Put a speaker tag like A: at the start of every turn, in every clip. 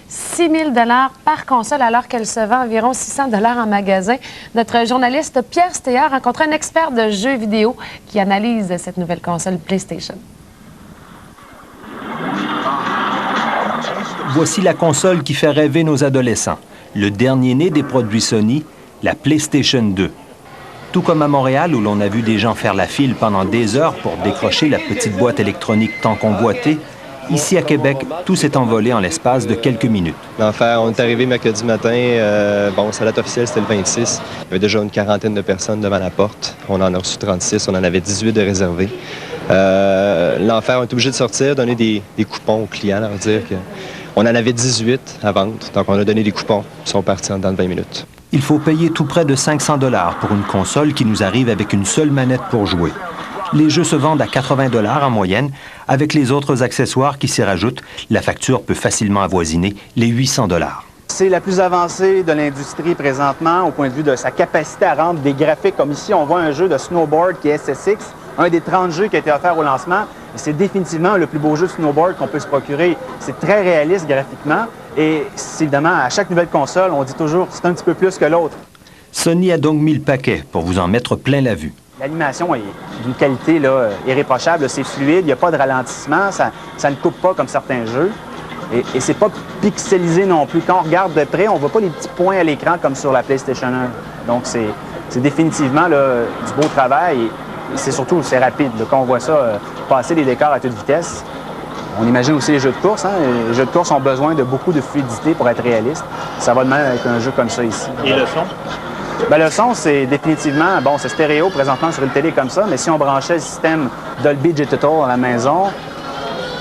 A: 6 000 par console, alors qu'elle se vend environ 600 en magasin. Notre journaliste Pierre Stéat a rencontré un expert de jeux vidéo qui analyse cette nouvelle console PlayStation.
B: Voici la console qui fait rêver nos adolescents. Le dernier né des produits Sony, la PlayStation 2. Tout comme à Montréal, où l'on a vu des gens faire la file pendant des heures pour décrocher la petite boîte électronique tant convoitée, ici à Québec, tout s'est envolé en l'espace de quelques minutes.
C: L'enfer, on est arrivé mercredi matin. Sa date officielle, c'était le 26. Il y avait déjà une quarantaine de personnes devant la porte. On en a reçu 36. On en avait 18 de réservés. L'enfer, on est obligé de sortir, donner des coupons aux clients, leur dire qu'on en avait 18 à vendre. Donc, on a donné des coupons. Ils sont partis en dedans de 20 minutes.
B: Il faut payer tout près de 500 $ pour une console qui nous arrive avec une seule manette pour jouer. Les jeux se vendent à 80 $ en moyenne. Avec les autres accessoires qui s'y rajoutent, la facture peut facilement avoisiner les 800 $.
D: C'est la plus avancée de l'industrie présentement au point de vue de sa capacité à rendre des graphiques. Comme ici, on voit un jeu de snowboard qui est SSX, un des 30 jeux qui a été offert au lancement. C'est définitivement le plus beau jeu de snowboard qu'on peut se procurer. C'est très réaliste graphiquement et évidemment, à chaque nouvelle console, on dit toujours c'est un petit peu plus que l'autre.
B: Sony a donc mis le paquet pour vous en mettre plein la vue.
D: L'animation est d'une qualité irréprochable, c'est fluide, il n'y a pas de ralentissement, ça ne coupe pas comme certains jeux. Et c'est pas pixelisé non plus. Quand on regarde de près, on ne voit pas les petits points à l'écran comme sur la PlayStation 1. Donc c'est définitivement du beau travail et c'est surtout rapide. Quand on voit ça passer les décors à toute vitesse, on imagine aussi les jeux de course. Les jeux de course ont besoin de beaucoup de fluidité pour être réalistes. Ça va de même avec un jeu comme ça ici.
E: Et le son?
D: Le son, c'est définitivement, c'est stéréo présentement sur une télé comme ça, mais si on branchait le système Dolby Digital à la maison,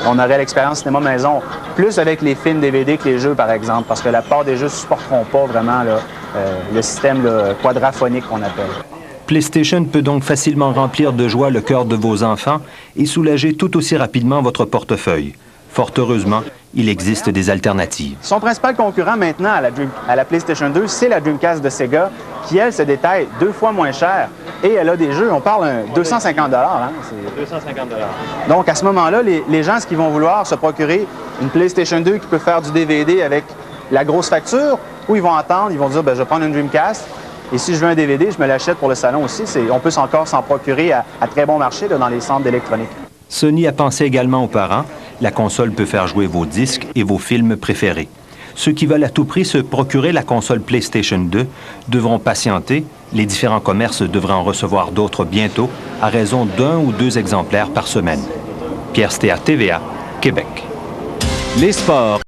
D: on aurait l'expérience cinéma maison, plus avec les films DVD que les jeux, par exemple, parce que la plupart des jeux ne supporteront pas vraiment le système quadraphonique qu'on appelle.
B: PlayStation peut donc facilement remplir de joie le cœur de vos enfants et soulager tout aussi rapidement votre portefeuille. Fort heureusement, il existe des alternatives.
D: Son principal concurrent maintenant à la PlayStation 2, c'est la Dreamcast de Sega, qui, elle, se détaille 2 fois moins cher. Et elle a des jeux, on parle de 250 $.
E: 250 $.
D: Donc, à ce moment-là, les gens, ce qu'ils vont vouloir, se procurer une PlayStation 2 qui peut faire du DVD avec la grosse facture, ou ils vvais dire, je vais prendre une Dreamcast, et si je veux un DVD, je me l'achète pour le salon aussi. On peut encore s'en procurer à très bon marché dans les centres d'électronique.
B: Sony a pensé également aux parents. La console peut faire jouer vos disques et vos films préférés. Ceux qui veulent à tout prix se procurer la console PlayStation 2 devront patienter. Les différents commerces devraient en recevoir d'autres bientôt, à raison d'1 ou 2 exemplaires par semaine. Pierre Stéat, TVA, Québec.
F: Les sports.